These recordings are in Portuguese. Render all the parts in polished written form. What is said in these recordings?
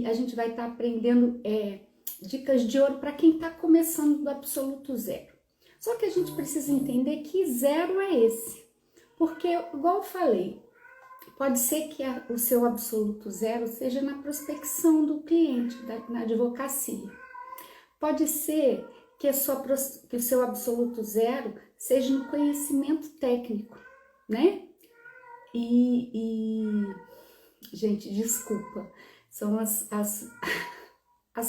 a gente vai estar aprendendo dicas de ouro para quem está começando do absoluto zero. Só que a gente precisa entender que zero é esse. Porque, igual eu falei, pode ser que o seu absoluto zero seja na prospecção do cliente, na advocacia. Pode ser que o seu absoluto zero seja no conhecimento técnico, né? Gente, desculpa, são as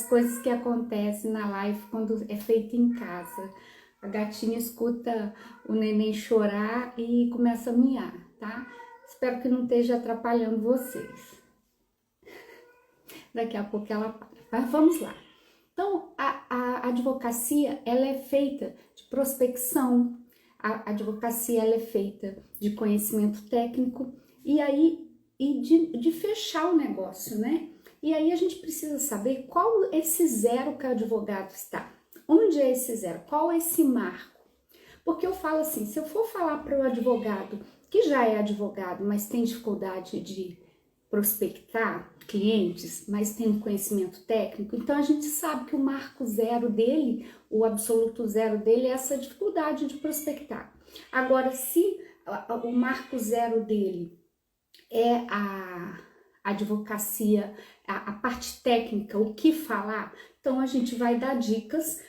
coisas que acontecem na live quando é feita em casa. A gatinha escuta o neném chorar e começa a miar, tá? Espero que não esteja atrapalhando vocês. Daqui a pouco ela para. Mas vamos lá. Então, a advocacia, ela é feita de prospecção, a advocacia ela é feita de conhecimento técnico e de fechar o negócio, né? E aí a gente precisa saber qual esse zero que o advogado está. Onde é esse zero? Qual é esse marco? Porque eu falo assim, se eu for falar para o advogado que já é advogado, mas tem dificuldade de prospectar clientes, mas tem um conhecimento técnico, então a gente sabe que o marco zero dele, o absoluto zero dele é essa dificuldade de prospectar. Agora, se o marco zero dele é a advocacia, a parte técnica, o que falar, então a gente vai dar dicas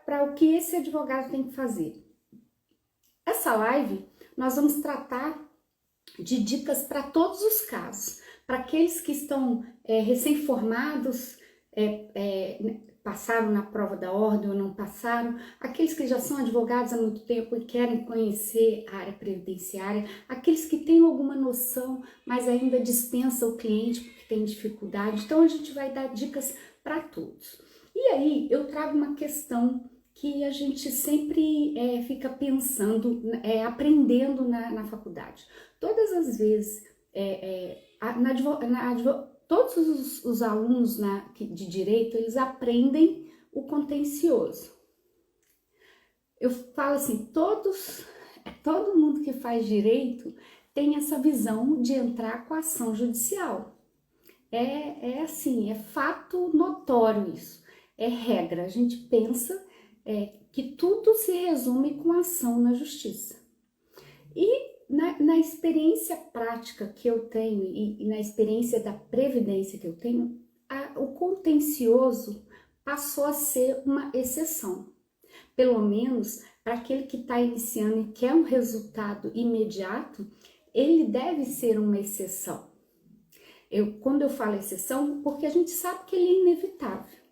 para o que esse advogado tem que fazer. Essa live nós vamos tratar de dicas para todos os casos, para aqueles que estão recém-formados, passaram na prova da ordem ou não passaram, aqueles que já são advogados há muito tempo e querem conhecer a área previdenciária, aqueles que têm alguma noção, mas ainda dispensa o cliente porque tem dificuldade. Então a gente vai dar dicas para todos. E aí eu trago uma questão que a gente sempre fica pensando, aprendendo na faculdade. Todas as vezes, todos os alunos de direito, eles aprendem o contencioso. Eu falo assim, todo mundo que faz direito tem essa visão de entrar com a ação judicial. Assim, é fato notório isso, é regra. A gente pensa que tudo se resume com ação na justiça. E na experiência prática que eu tenho e na experiência da previdência que eu tenho, o contencioso passou a ser uma exceção. Pelo menos para aquele que está iniciando e quer um resultado imediato, ele deve ser uma exceção. Quando eu falo exceção, porque a gente sabe que ele é inevitável.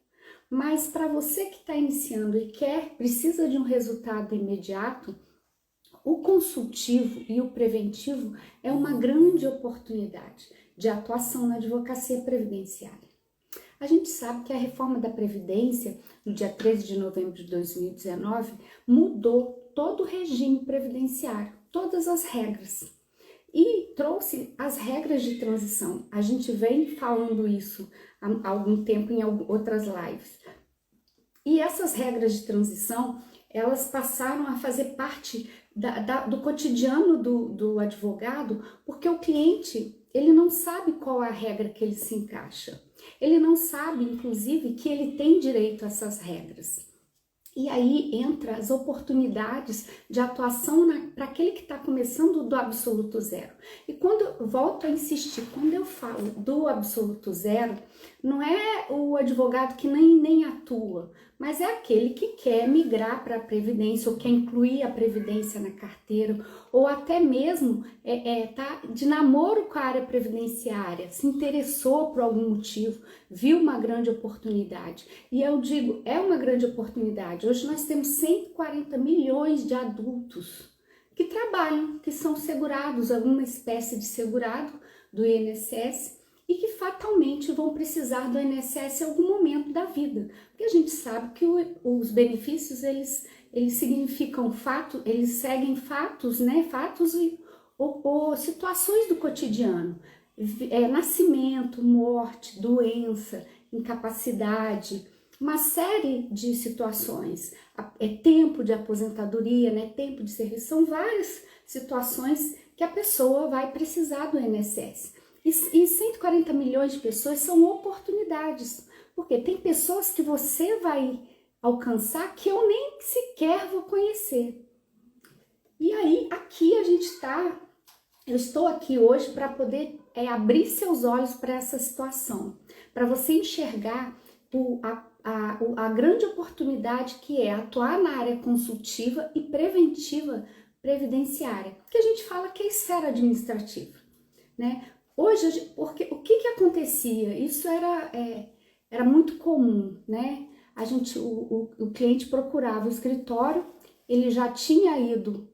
Mas para você que está iniciando e precisa de um resultado imediato, o consultivo e o preventivo é uma grande oportunidade de atuação na advocacia previdenciária. A gente sabe que a reforma da Previdência, no dia 13 de novembro de 2019, mudou todo o regime previdenciário, todas as regras, e trouxe as regras de transição. A gente vem falando isso há algum tempo em outras lives. E essas regras de transição, elas passaram a fazer parte do cotidiano do advogado, porque o cliente, ele não sabe qual é a regra que ele se encaixa. Ele não sabe, inclusive, que ele tem direito a essas regras. E aí entra as oportunidades de atuação para aquele que está começando do absoluto zero. E quando eu volto a insistir, quando eu falo do absoluto zero, não é o advogado que nem atua, mas é aquele que quer migrar para a Previdência ou quer incluir a Previdência na carteira, ou até mesmo tá de namoro com a área previdenciária, se interessou por algum motivo, viu uma grande oportunidade. E eu digo, é uma grande oportunidade. Hoje nós temos 140 milhões de adultos que trabalham, que são segurados, alguma espécie de segurado do INSS, e que fatalmente vão precisar do INSS em algum momento da vida. Porque a gente sabe que os benefícios, eles significam fato, eles seguem fatos, né? Fatos ou situações do cotidiano. Nascimento, morte, doença, incapacidade, uma série de situações. Tempo de aposentadoria, né? Tempo de serviço, são várias situações que a pessoa vai precisar do INSS. E 140 milhões de pessoas são oportunidades, porque tem pessoas que você vai alcançar que eu nem sequer vou conhecer. E aí, aqui a gente está, eu estou aqui hoje para poder abrir seus olhos para essa situação, para você enxergar a grande oportunidade que é atuar na área consultiva e preventiva previdenciária, que a gente fala que é esfera administrativa, né? Hoje, porque o que acontecia? Isso era muito comum, né? O cliente procurava o escritório, ele já tinha ido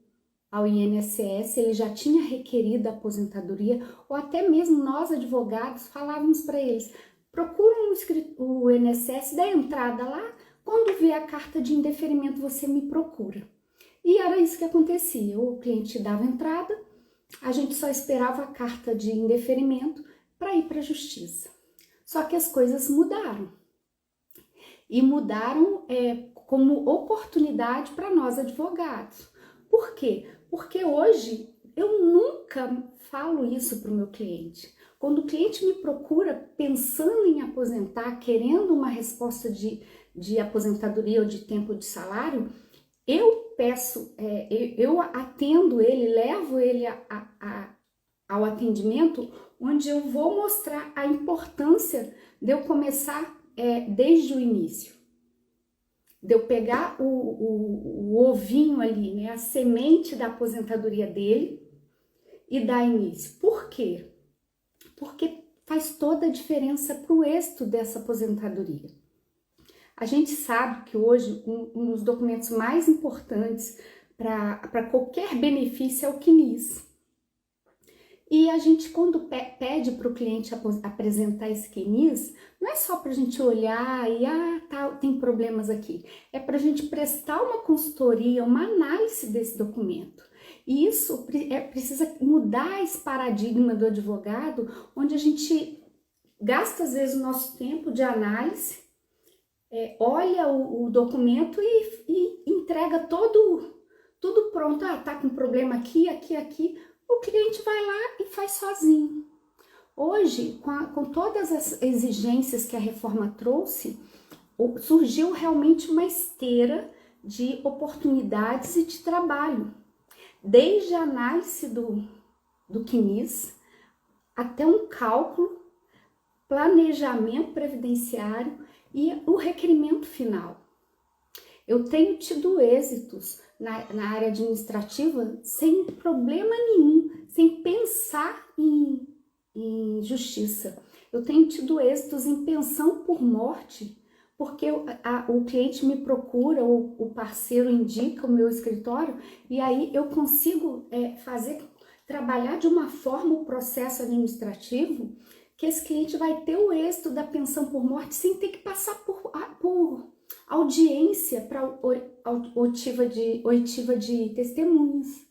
ao INSS, ele já tinha requerido a aposentadoria, ou até mesmo nós advogados falávamos para eles: procuram o INSS, dá entrada lá, quando vê a carta de indeferimento você me procura. E era isso que acontecia, o cliente dava entrada, a gente só esperava a carta de indeferimento para ir para a justiça. Só que as coisas mudaram. E mudaram como oportunidade para nós advogados. Por quê? Porque hoje eu nunca falo isso para o meu cliente. Quando o cliente me procura pensando em aposentar, querendo uma resposta de aposentadoria ou de tempo de salário, eu peço, eu atendo ele, levo ele ao atendimento, onde eu vou mostrar a importância de eu começar desde o início. De eu pegar o ovinho ali, né, a semente da aposentadoria dele e dar início. Por quê? Porque faz toda a diferença para o êxito dessa aposentadoria. A gente sabe que hoje um dos documentos mais importantes para qualquer benefício é o CNIS. E a gente, quando pede para o cliente apresentar esse CNIS, não é só para a gente olhar e, tem problemas aqui. É para a gente prestar uma consultoria, uma análise desse documento. E isso precisa mudar esse paradigma do advogado, onde a gente gasta, às vezes, o nosso tempo de análise, olha o documento e entrega tudo pronto. Tá com problema aqui. O cliente vai lá e faz sozinho. Hoje, com todas as exigências que a reforma trouxe, surgiu realmente uma esteira de oportunidades e de trabalho. Desde a análise do CNIS, até um cálculo, planejamento previdenciário e o requerimento final. Eu tenho tido êxitos na área administrativa sem problema nenhum, sem pensar em justiça. Eu tenho tido êxitos em pensão por morte, porque o cliente me procura, o parceiro indica o meu escritório, e aí eu consigo trabalhar de uma forma o processo administrativo, que esse cliente vai ter o êxito da pensão por morte sem ter que passar por audiência para oitiva de testemunhas,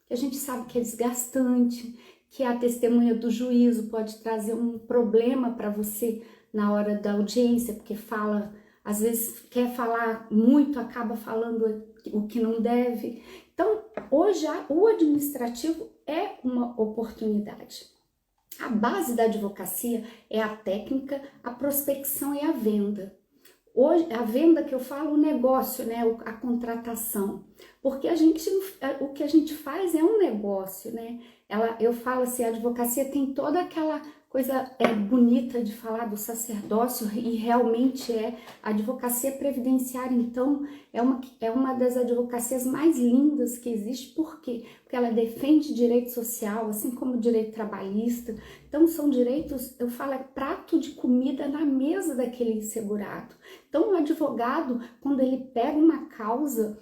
que a gente sabe que é desgastante, que a testemunha do juízo pode trazer um problema para você na hora da audiência, porque às vezes quer falar muito, acaba falando o que não deve. Então, hoje o administrativo é uma oportunidade. A base da advocacia é a técnica, a prospecção e a venda. Hoje, a venda que eu falo, o negócio, né, a contratação, porque o que a gente faz é um negócio, né? Eu falo assim, a advocacia tem toda aquela coisa bonita de falar do sacerdócio, e realmente a advocacia previdenciária, então, é uma das advocacias mais lindas que existe. Por quê? Porque ela defende direito social, assim como o direito trabalhista. Então, são direitos, eu falo, prato de comida na mesa daquele segurado. Então, o advogado, quando ele pega uma causa,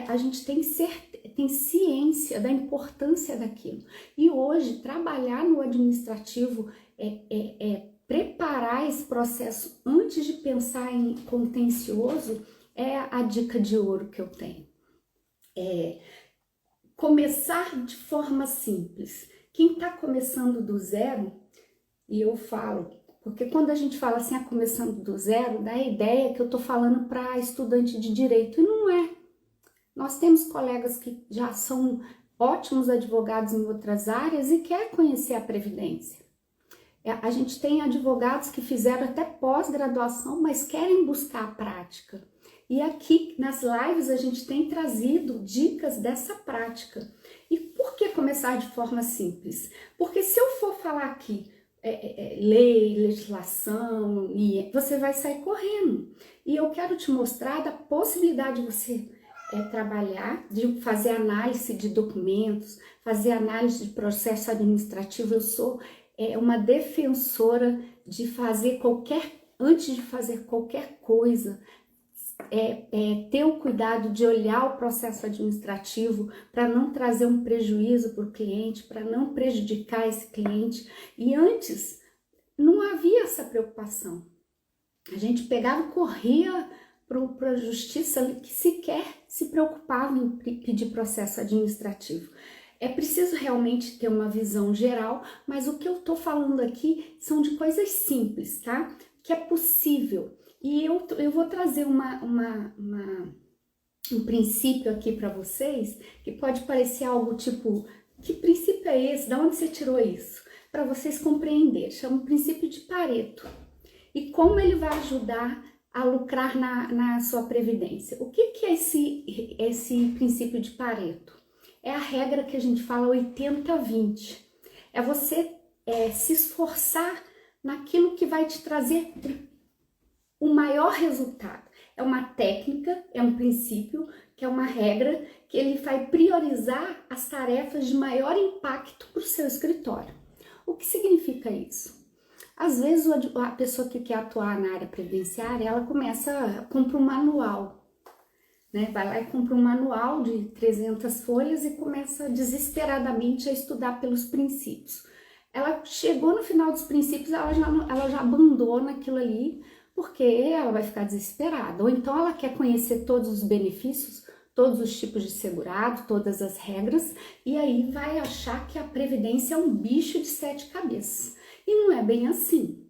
a gente tem ciência da importância daquilo. E hoje, trabalhar no administrativo preparar esse processo antes de pensar em contencioso é a dica de ouro que eu tenho. Começar de forma simples. Quem está começando do zero, e eu falo, porque quando a gente fala assim, começando do zero, dá a ideia que eu estou falando para estudante de direito, e não é. Nós temos colegas que já são ótimos advogados em outras áreas e quer conhecer a Previdência. A gente tem advogados que fizeram até pós-graduação, mas querem buscar a prática. E aqui nas lives a gente tem trazido dicas dessa prática. E por que começar de forma simples? Porque se eu for falar aqui lei, legislação, e você vai sair correndo. E eu quero te mostrar da possibilidade de você trabalhar, de fazer análise de documentos, fazer análise de processo administrativo. Eu sou uma defensora de fazer antes de fazer qualquer coisa, ter o cuidado de olhar o processo administrativo para não trazer um prejuízo para o cliente, para não prejudicar esse cliente. E antes não havia essa preocupação. A gente pegava e corria para a justiça, que sequer se preocupava em pedir processo administrativo. É preciso realmente ter uma visão geral, mas o que eu estou falando aqui são de coisas simples, tá? Que é possível. E eu vou trazer um princípio aqui para vocês, que pode parecer algo tipo, que princípio é esse? De onde você tirou isso? Para vocês compreenderem, chama o princípio de Pareto. E como ele vai ajudar a lucrar na sua previdência. O que é esse princípio de Pareto? É a regra que a gente fala 80-20. É você se esforçar naquilo que vai te trazer o maior resultado. É uma técnica, é um princípio, que é uma regra que ele vai priorizar as tarefas de maior impacto para o seu escritório. O que significa isso? Às vezes a pessoa que quer atuar na área previdenciária, ela compra um manual, né? Vai lá e compra um manual de 300 folhas e começa desesperadamente a estudar pelos princípios. Ela chegou no final dos princípios, ela já abandona aquilo ali, porque ela vai ficar desesperada. Ou então ela quer conhecer todos os benefícios, todos os tipos de segurado, todas as regras, e aí vai achar que a previdência é um bicho de 7 cabeças. E não é bem assim.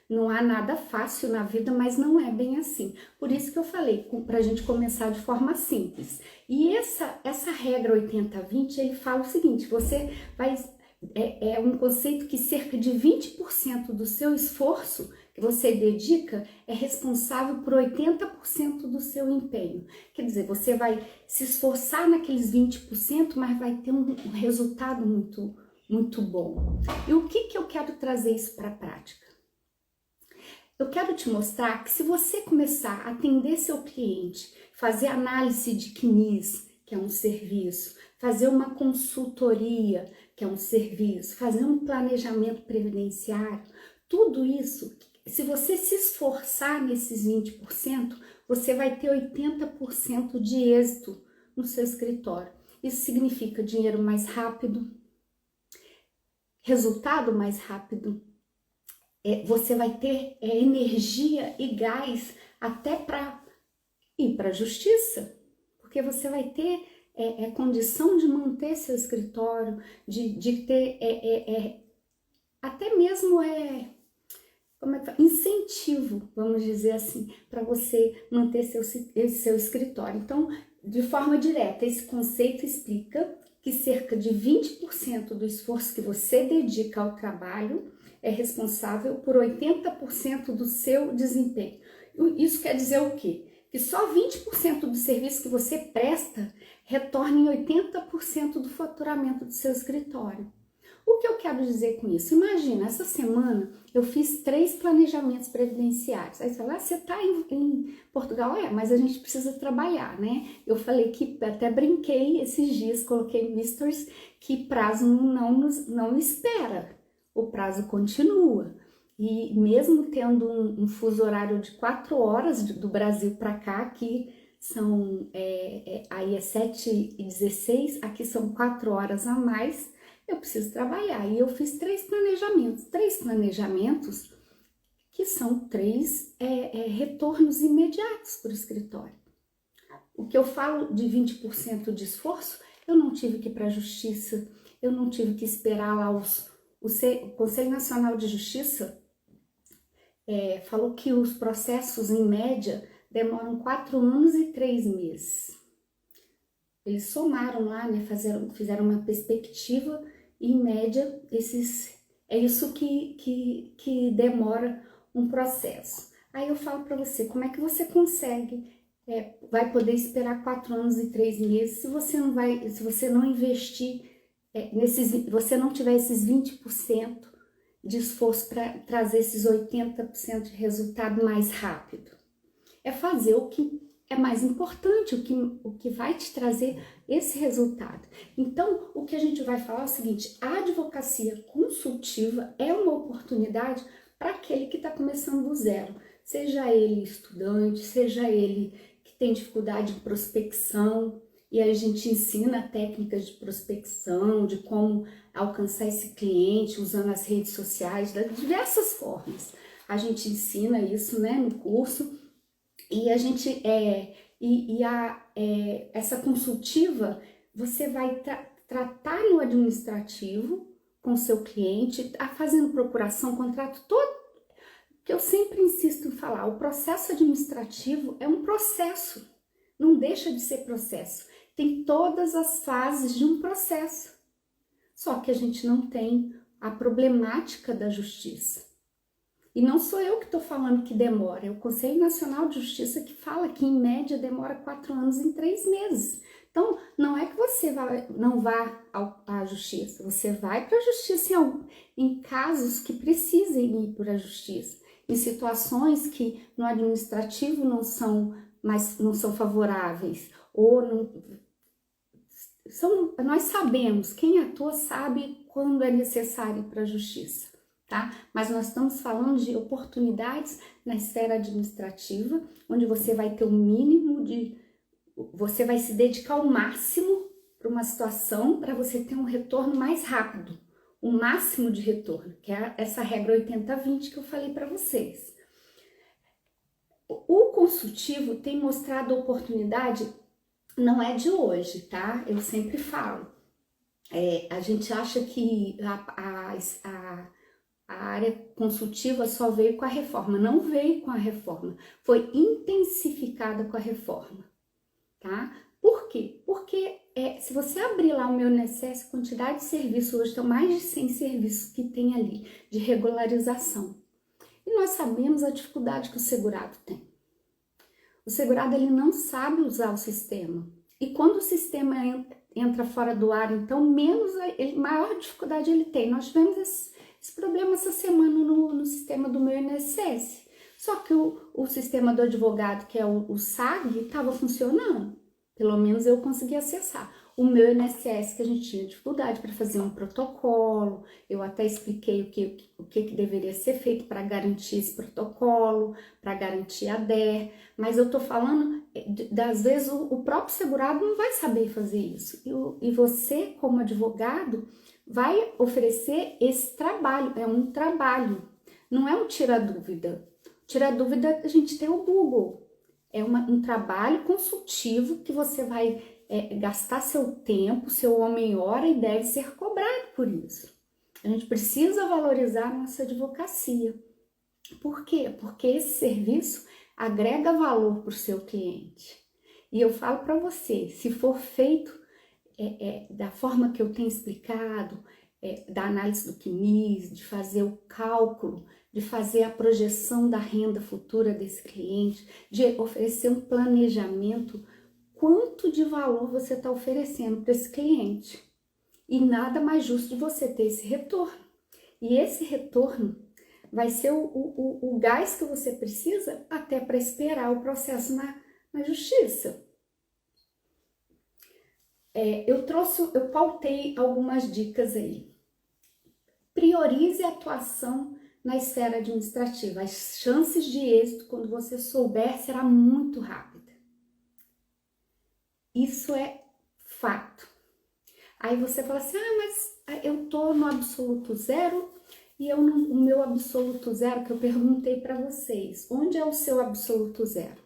Não há nada fácil na vida, mas não é bem assim. Por isso que eu falei, para a gente começar de forma simples. E essa regra 80-20, ele fala o seguinte, você vai... É um conceito que cerca de 20% do seu esforço que você dedica é responsável por 80% do seu empenho. Quer dizer, você vai se esforçar naqueles 20%, mas vai ter um resultado muito bom. E o que eu quero trazer isso para a prática? Eu quero te mostrar que se você começar a atender seu cliente, fazer análise de CNIS, que é um serviço, fazer uma consultoria, que é um serviço, fazer um planejamento previdenciário, tudo isso, se você se esforçar nesses 20%, você vai ter 80% de êxito no seu escritório. Isso significa dinheiro mais rápido, resultado mais rápido, você vai ter energia e gás até para ir para a justiça, porque você vai ter condição de manter seu escritório, de ter até mesmo incentivo, vamos dizer assim, para você manter seu escritório. Então, de forma direta, esse conceito explica que cerca de 20% do esforço que você dedica ao trabalho é responsável por 80% do seu desempenho. Isso quer dizer o quê? Que só 20% do serviço que você presta retorna em 80% do faturamento do seu escritório. O que eu quero dizer com isso? Imagina, essa semana eu fiz 3 planejamentos previdenciários. Aí você fala, você está em Portugal? Mas a gente precisa trabalhar, né? Eu falei que até brinquei esses dias, coloquei no stories, que prazo não espera, o prazo continua. E mesmo tendo um fuso horário de 4 horas do Brasil para cá, aqui são, aí é 7h16, aqui são 4 horas a mais, eu preciso trabalhar. E eu fiz 3 planejamentos que são 3 retornos imediatos para o escritório. O que eu falo de 20% de esforço, eu não tive que ir para a justiça, eu não tive que esperar lá o Conselho Nacional de Justiça falou que os processos, em média, demoram 4 anos e 3 meses. Eles somaram lá, né, fizeram uma perspectiva e, em média, é isso que demora um processo. Aí eu falo para você, como é que você consegue, vai poder esperar 4 anos e 3 meses se você não investir, você não tiver esses 20% de esforço para trazer esses 80% de resultado mais rápido? É fazer o que é mais importante, o que vai te trazer esse resultado. Então, o que a gente vai falar é o seguinte: a advocacia consultiva é uma oportunidade para aquele que está começando do zero, seja ele estudante, seja ele que tem dificuldade de prospecção, e aí a gente ensina técnicas de prospecção, de como alcançar esse cliente usando as redes sociais, de diversas formas. A gente ensina isso, né, no curso. E a gente essa consultiva você vai tratar no administrativo com seu cliente, fazendo procuração, contrato todo, que eu sempre insisto em falar, o processo administrativo é um processo, não deixa de ser processo, tem todas as fases de um processo, só que a gente não tem a problemática da justiça. E não sou eu que estou falando que demora, é o Conselho Nacional de Justiça que fala que em média demora 4 anos em 3 meses. Então, não é que você não vá à justiça, você vai para a justiça em casos que precisem ir para a justiça, em situações que no administrativo não são favoráveis, ou nós sabemos, quem atua sabe quando é necessário ir para a justiça. Tá? Mas nós estamos falando de oportunidades na esfera administrativa, onde você vai ter o mínimo você vai se dedicar ao máximo para uma situação para você ter um retorno mais rápido, o máximo de retorno, que é essa regra 80-20 que eu falei para vocês. O consultivo tem mostrado oportunidade, não é de hoje, tá? Eu sempre falo. A gente acha que a área consultiva só veio com a reforma, não veio com a reforma, foi intensificada com a reforma, tá? Por quê? Porque se você abrir lá o meu INSS, a quantidade de serviços, hoje tem mais de 100 serviços que tem ali, de regularização. E nós sabemos a dificuldade que o segurado tem. O segurado, ele não sabe usar o sistema. E quando o sistema entra fora do ar, então, maior dificuldade ele tem. Nós tivemos esse problema essa semana no sistema do meu INSS. Só que o sistema do advogado, que é o SAG, estava funcionando. Pelo menos eu consegui acessar. O meu INSS, que a gente tinha dificuldade para fazer um protocolo, eu até expliquei o que deveria ser feito para garantir esse protocolo, para garantir a DER, mas eu tô falando, às vezes o próprio segurado não vai saber fazer isso. E você, como advogado, vai oferecer esse trabalho, é um trabalho, não é um tira-dúvida. Tira-dúvida, a gente tem o Google, é um trabalho consultivo que você vai gastar seu tempo, seu homem-hora, e deve ser cobrado por isso. A gente precisa valorizar a nossa advocacia. Por quê? Porque esse serviço agrega valor para o seu cliente. E eu falo para você, se for feito da forma que eu tenho explicado, da análise do CNIS, de fazer o cálculo, de fazer a projeção da renda futura desse cliente, de oferecer um planejamento, quanto de valor você está oferecendo para esse cliente. E nada mais justo de você ter esse retorno. E esse retorno vai ser o gás que você precisa até para esperar o processo na justiça. Eu pautei algumas dicas aí. Priorize a atuação na esfera administrativa. As chances de êxito, quando você souber, será muito rápida. Isso é fato. Aí você fala assim, mas eu tô no absoluto zero e o meu absoluto zero, que eu perguntei para vocês, onde é o seu absoluto zero?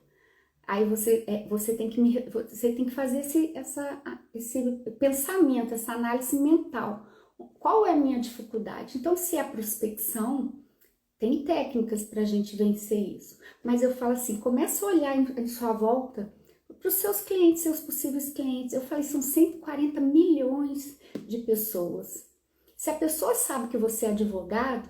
Aí você tem que fazer esse pensamento, essa análise mental. Qual é a minha dificuldade? Então, se é a prospecção, tem técnicas para a gente vencer isso. Mas eu falo assim, começa a olhar em sua volta, para os seus clientes, seus possíveis clientes. Eu falei, são 140 milhões de pessoas. Se a pessoa sabe que você é advogado,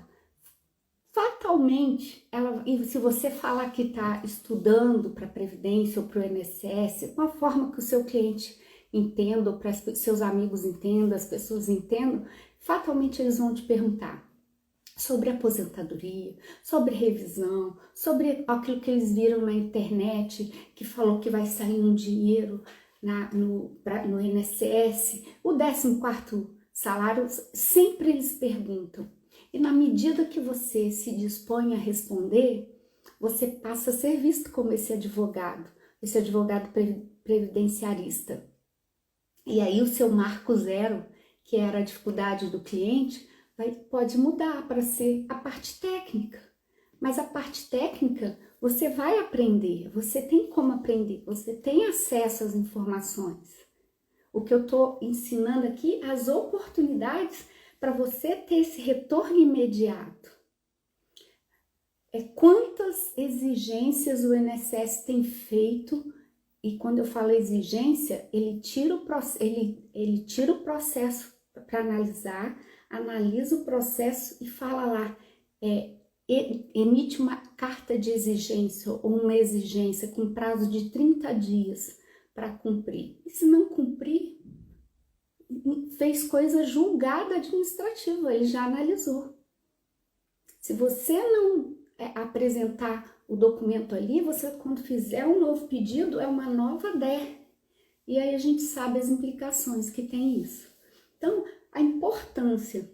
fatalmente, e se você falar que está estudando para a Previdência ou para o INSS, uma forma que o seu cliente entenda, ou para seus amigos entendam, as pessoas entendam, fatalmente eles vão te perguntar sobre aposentadoria, sobre revisão, sobre aquilo que eles viram na internet, que falou que vai sair um dinheiro no INSS, o 14º salário, sempre eles perguntam. E na medida que você se dispõe a responder, você passa a ser visto como esse advogado previdenciarista. E aí o seu marco zero, que era a dificuldade do cliente, pode mudar para ser a parte técnica. Mas a parte técnica você vai aprender, você tem como aprender, você tem acesso às informações. O que eu estou ensinando aqui, as oportunidades para você ter esse retorno imediato. Quantas exigências o INSS tem feito, e quando eu falo exigência, ele tira o processo para analisar, analisa o processo e fala lá, emite uma carta de exigência ou uma exigência com prazo de 30 dias para cumprir. E se não cumprir, fez coisa julgada administrativa, ele já analisou. Se você não apresentar o documento ali, você quando fizer um novo pedido, é uma nova DER. E aí a gente sabe as implicações que tem isso. Então, a importância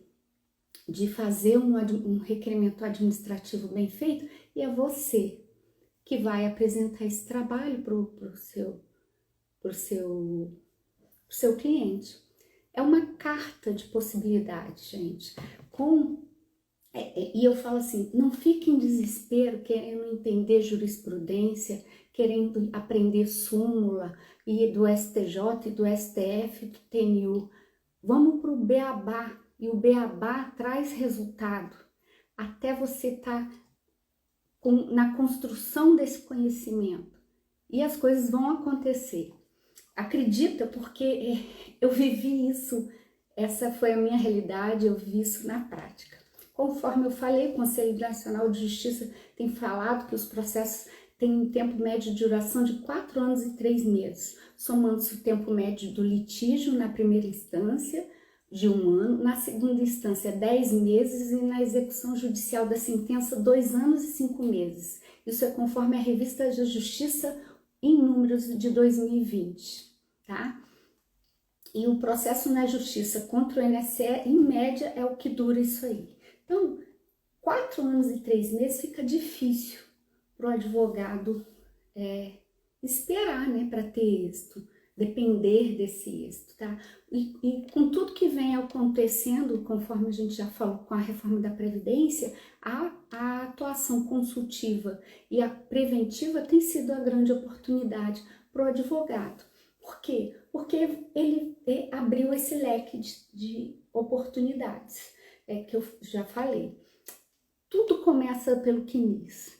de fazer um requerimento administrativo bem feito, e é você que vai apresentar esse trabalho para o seu cliente. É uma carta de possibilidade, gente. E eu falo assim, não fique em desespero querendo entender jurisprudência, querendo aprender súmula e do STJ, e do STF, do TNU. Vamos para o beabá, e o beabá traz resultado. Até você estar na construção desse conhecimento. E as coisas vão acontecer. Acredita, porque eu vivi isso, essa foi a minha realidade, eu vi isso na prática. Conforme eu falei, o Conselho Nacional de Justiça tem falado que os processos têm um tempo médio de duração de 4 anos e 3 meses, somando-se o tempo médio do litígio na primeira instância, de 1 ano, na segunda instância 10 meses e na execução judicial da sentença 2 anos e 5 meses. Isso é conforme a Revista da Justiça em números de 2020, tá? E o processo na justiça contra o INSS, em média, é o que dura isso aí. Então, 4 anos e 3 meses fica difícil para o advogado esperar, né, para ter êxito, depender desse êxito, tá? E com tudo que vem acontecendo, conforme a gente já falou com a reforma da Previdência, a atuação consultiva e a preventiva tem sido a grande oportunidade para o advogado. Por quê? Porque ele abriu esse leque de oportunidades, que eu já falei. Tudo começa pelo CNIS.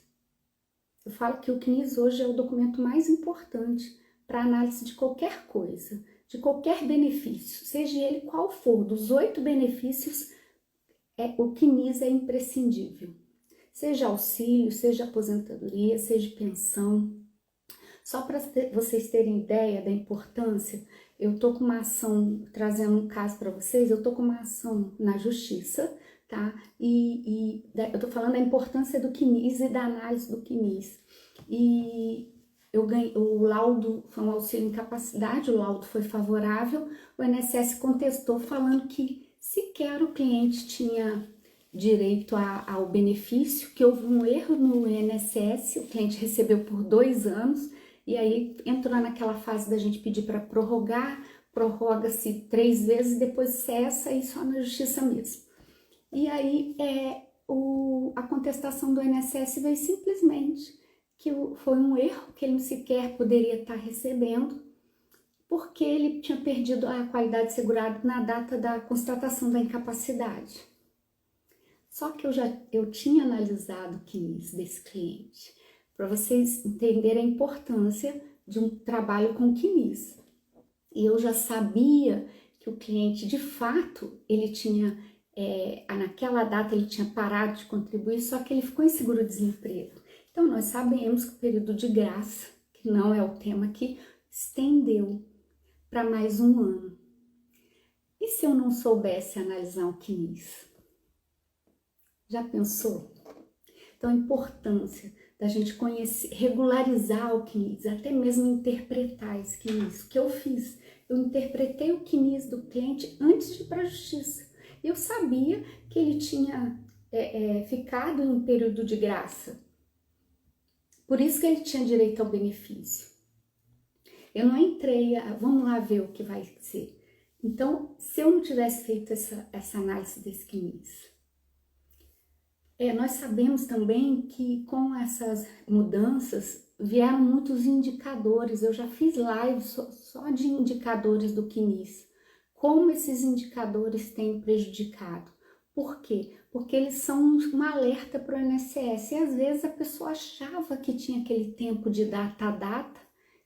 Eu falo que o CNIS hoje é o documento mais importante para análise de qualquer coisa, de qualquer benefício, seja ele qual for. Dos 8 benefícios, o CNIS é imprescindível. Seja auxílio, seja aposentadoria, seja pensão. Só para vocês terem ideia da importância, eu tô com uma ação, trazendo um caso para vocês, eu tô com uma ação na justiça, tá? Eu tô falando da importância do CNIS e da análise do CNIS. E eu ganhei, o laudo foi um auxílio incapacidade, o laudo foi favorável, o INSS contestou falando que sequer o cliente tinha direito ao benefício, que houve um erro no INSS, o cliente recebeu por 2 anos, e aí entrou naquela fase da gente pedir para prorrogar, prorroga-se 3 vezes, depois cessa e só na justiça mesmo. E aí a contestação do INSS veio simplesmente que foi um erro, que ele sequer poderia estar recebendo, porque ele tinha perdido a qualidade segurada na data da constatação da incapacidade. Só que eu tinha analisado o CNIS desse cliente, para vocês entenderem a importância de um trabalho com quinis. E eu já sabia que o cliente, de fato, ele tinha, naquela data ele tinha parado de contribuir, só que ele ficou em seguro-desemprego. Então, nós sabemos que o período de graça, que não é o tema aqui, estendeu para mais um ano. E se eu não soubesse analisar o CNIS? Já pensou? Então, a importância da gente conhecer, regularizar o CNIS, até mesmo interpretar esse CNIS. O que eu fiz? Eu interpretei o CNIS do cliente antes de ir para a justiça. Eu sabia que ele tinha ficado em um período de graça. Por isso que ele tinha direito ao benefício. Eu não entrei, vamos lá ver o que vai ser. Então, se eu não tivesse feito essa análise desse CNIS, nós sabemos também que com essas mudanças vieram muitos indicadores. Eu já fiz live só de indicadores do CNIS. Como esses indicadores têm prejudicado? Por quê? Porque eles são um alerta para o INSS. E às vezes a pessoa achava que tinha aquele tempo de data a data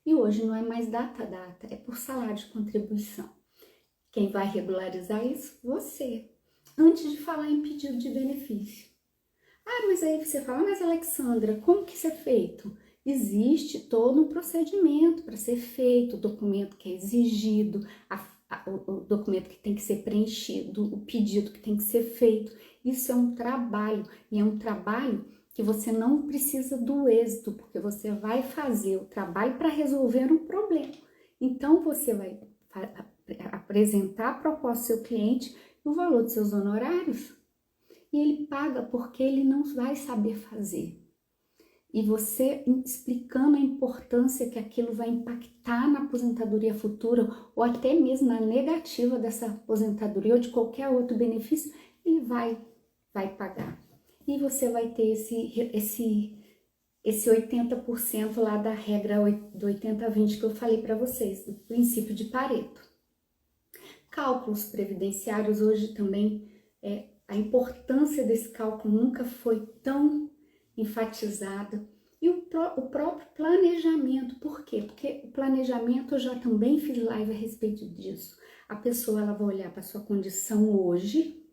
e hoje não é mais data a data, é por salário de contribuição. Quem vai regularizar isso? Você. Antes de falar em pedido de benefício. Mas aí você fala, mas Alexandra, como que isso é feito? Existe todo um procedimento para ser feito, o documento que é exigido, o documento que tem que ser preenchido, o pedido que tem que ser feito. Isso é um trabalho, e é um trabalho que você não precisa do êxito, porque você vai fazer o trabalho para resolver um problema. Então, você vai apresentar a proposta ao seu cliente e o valor dos seus honorários, e ele paga porque ele não vai saber fazer. E você explicando a importância que aquilo vai impactar na aposentadoria futura, ou até mesmo na negativa dessa aposentadoria ou de qualquer outro benefício, ele vai pagar. E você vai ter esse 80% lá da regra do 80-20 que eu falei para vocês, do princípio de Pareto. Cálculos previdenciários hoje também, a importância desse cálculo nunca foi tão enfatizada. E o próprio planejamento, por quê? Porque o planejamento, eu já também fiz live a respeito disso. A pessoa ela vai olhar para a sua condição hoje,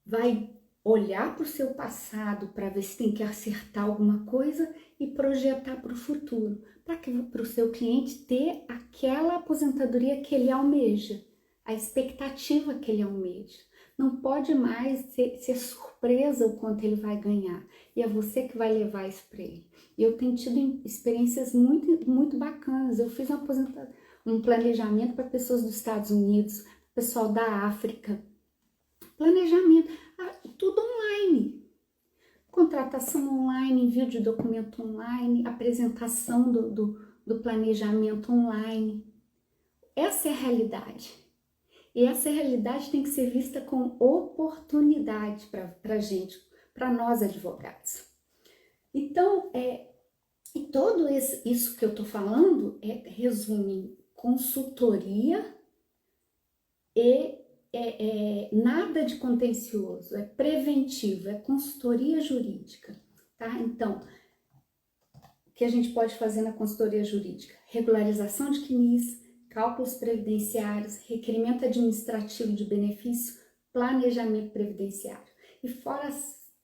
vai olhar para o seu passado para ver se tem que acertar alguma coisa e projetar para o futuro, para o seu cliente ter aquela aposentadoria que ele almeja, a expectativa que ele almeja. Não pode mais ser surpresa o quanto ele vai ganhar, e é você que vai levar isso para ele. E eu tenho tido experiências muito, muito bacanas. Eu fiz um planejamento para pessoas dos Estados Unidos, pessoal da África, planejamento, tudo online, contratação online, envio de documento online, apresentação do planejamento online. Essa é a realidade. E essa realidade tem que ser vista com oportunidade para a gente, para nós advogados. Então, e todo isso que eu estou falando resume consultoria e nada de contencioso, é preventivo, é consultoria jurídica, tá? Então, o que a gente pode fazer na consultoria jurídica? Regularização de CNIS, cálculos previdenciários, requerimento administrativo de benefício, planejamento previdenciário. E fora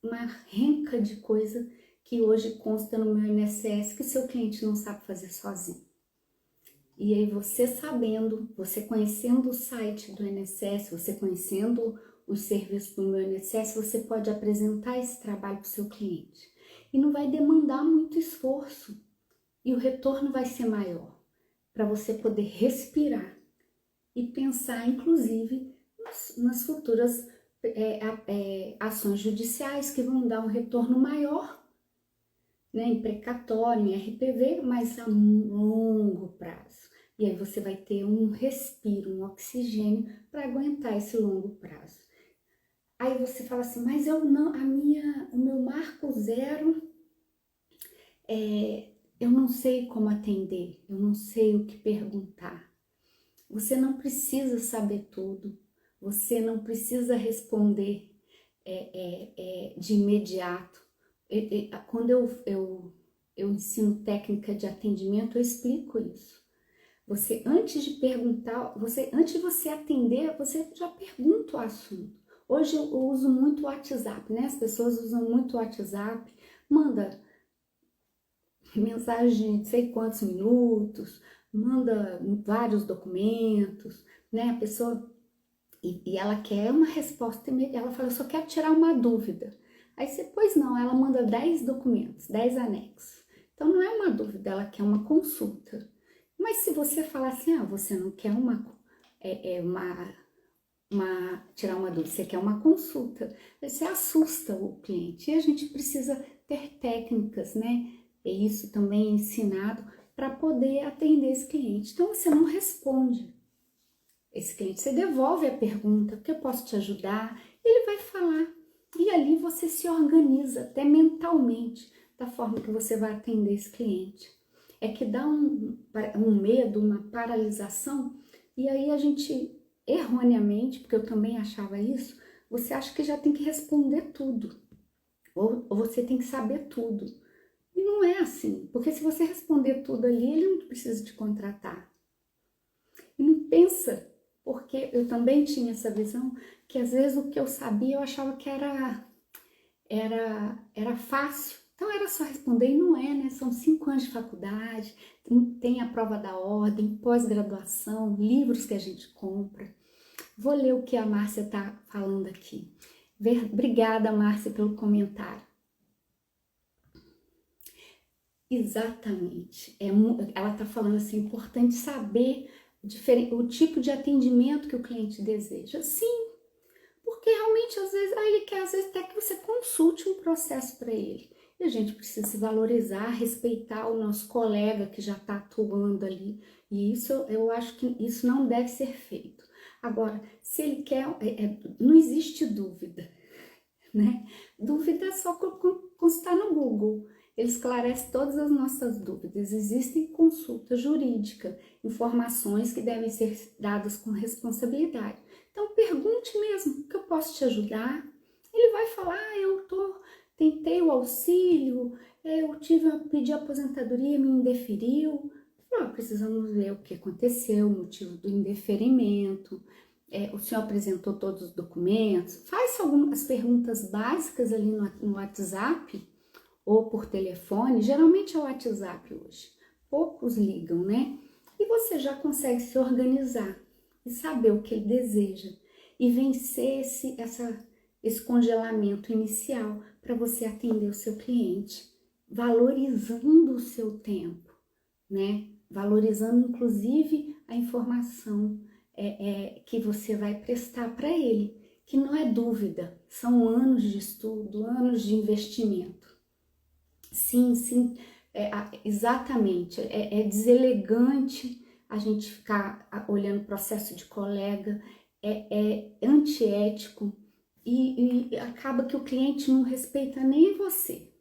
uma renca de coisa que hoje consta no meu INSS que o seu cliente não sabe fazer sozinho. E aí você sabendo, você conhecendo o site do INSS, você conhecendo os serviços do meu INSS, você pode apresentar esse trabalho para o seu cliente. E não vai demandar muito esforço. E o retorno vai ser maior, para você poder respirar e pensar, inclusive, nas futuras ações judiciais que vão dar um retorno maior, né, em precatório, em RPV, mas a longo prazo. E aí você vai ter um respiro, um oxigênio para aguentar esse longo prazo. Aí você fala assim, mas eu não, o meu marco zero, eu não sei como atender, eu não sei o que perguntar. Você não precisa saber tudo, você não precisa responder de imediato. Quando eu eu ensino técnica de atendimento, eu explico isso. Você, antes de perguntar, antes de você atender, você já pergunta o assunto. Hoje eu uso muito o WhatsApp, né? As pessoas usam muito o WhatsApp, manda mensagem de sei quantos minutos, manda vários documentos, né? A pessoa, e ela quer uma resposta imediata, ela fala, eu só quero tirar uma dúvida. Aí você, pois não, ela manda 10 documentos, 10 anexos. Então não é uma dúvida, ela quer uma consulta. Mas se você falar assim, você não quer tirar uma dúvida, você quer uma consulta, você assusta o cliente. E a gente precisa ter técnicas, né? E isso também é ensinado para poder atender esse cliente. Então você não responde esse cliente, você devolve a pergunta, o que eu posso te ajudar? Ele vai falar. E ali você se organiza até mentalmente da forma que você vai atender esse cliente. É que dá um medo, uma paralisação, e aí a gente, erroneamente, porque eu também achava isso, você acha que já tem que responder tudo, ou você tem que saber tudo. E não é assim, porque se você responder tudo ali, ele não precisa te contratar. E não pensa, porque eu também tinha essa visão, que às vezes o que eu sabia eu achava que era fácil. Então era só responder e não é, né? São 5 anos de faculdade, tem a prova da ordem, pós-graduação, livros que a gente compra. Vou ler o que a Márcia está falando aqui. Obrigada, Márcia, pelo comentário. Exatamente. Ela está falando assim, é importante saber o tipo de atendimento que o cliente deseja. Sim, porque realmente às vezes ele quer até que você consulte um processo para ele. E a gente precisa se valorizar, respeitar o nosso colega que já está atuando ali. E isso, eu acho que isso não deve ser feito. Agora, se ele quer, não existe dúvida, né? Dúvida é só consultar no Google. Ele esclarece todas as nossas dúvidas. Existem consulta jurídica, informações que devem ser dadas com responsabilidade. Então pergunte mesmo, que eu posso te ajudar? Ele vai falar, tentei o auxílio, pedi aposentadoria, me indeferiu. Precisamos ver o que aconteceu, o motivo do indeferimento. O senhor apresentou todos os documentos? Faz algumas perguntas básicas ali no WhatsApp ou por telefone. Geralmente é o WhatsApp hoje. Poucos ligam, né? E você já consegue se organizar e saber o que ele deseja e vencer esse congelamento inicial para você atender o seu cliente, valorizando o seu tempo, né? Valorizando inclusive a informação que você vai prestar para ele, que não é dúvida, são anos de estudo, anos de investimento. Sim, exatamente, é deselegante a gente ficar olhando o processo de colega, é antiético e acaba que o cliente não respeita nem você,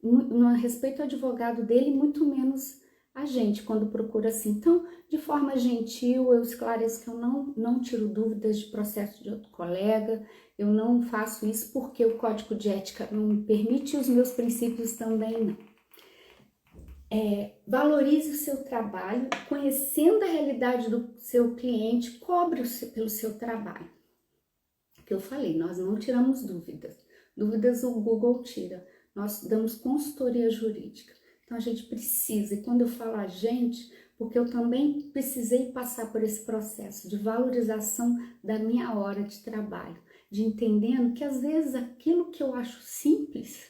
não respeita o advogado dele, muito menos a gente quando procura assim. Então, de forma gentil, eu esclareço que eu não tiro dúvidas de processo de outro colega, eu não faço isso porque o código de ética não me permite e os meus princípios também não. Valorize o seu trabalho, conhecendo a realidade do seu cliente, cobre pelo seu trabalho. Que eu falei, nós não tiramos dúvidas. Dúvidas o Google tira. Nós damos consultoria jurídica. Então a gente precisa, e quando eu falo a gente, porque eu também precisei passar por esse processo de valorização da minha hora de trabalho, de entendendo que às vezes aquilo que eu acho simples,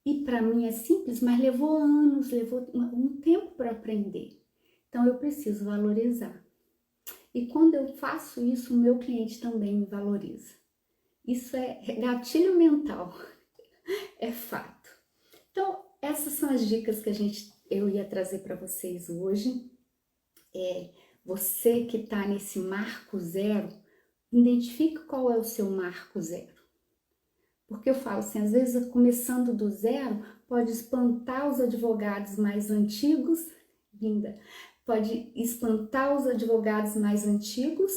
e para mim é simples, mas levou anos, levou um tempo para aprender. Então eu preciso valorizar. E quando eu faço isso, o meu cliente também me valoriza. Isso é gatilho mental, é fato. Então, essas são as dicas que eu ia trazer para vocês hoje. Você que está nesse marco zero, identifique qual é o seu marco zero. Porque eu falo assim, às vezes começando do zero pode espantar os advogados mais antigos, pode espantar os advogados mais antigos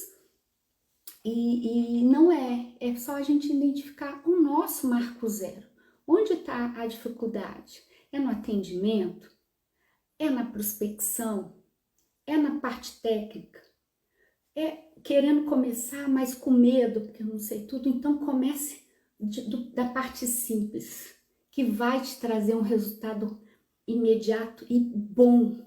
e não é só a gente identificar o nosso marco zero. Onde está a dificuldade? É no atendimento? É na prospecção? É na parte técnica? É querendo começar, mas com medo, porque eu não sei tudo? Então comece da parte simples, que vai te trazer um resultado imediato e bom.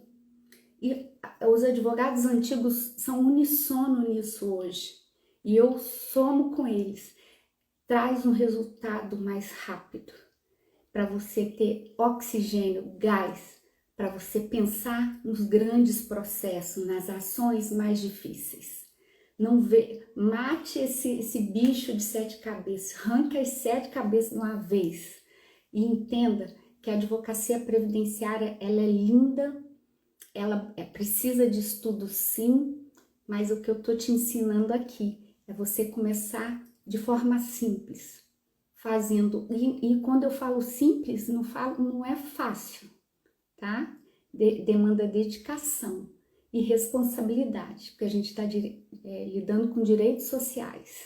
E os advogados antigos são unissono nisso hoje. E eu somo com eles. Traz um resultado mais rápido, para você ter oxigênio, gás, para você pensar nos grandes processos, nas ações mais difíceis. Não vê, mate esse bicho de 7 cabeças, arranque as 7 cabeças de uma vez e entenda que a advocacia previdenciária ela é linda, ela precisa de estudo sim, mas o que eu tô te ensinando aqui é você começar de forma simples, fazendo, e quando eu falo simples, não é fácil, tá? Demanda dedicação e responsabilidade, porque a gente está lidando com direitos sociais.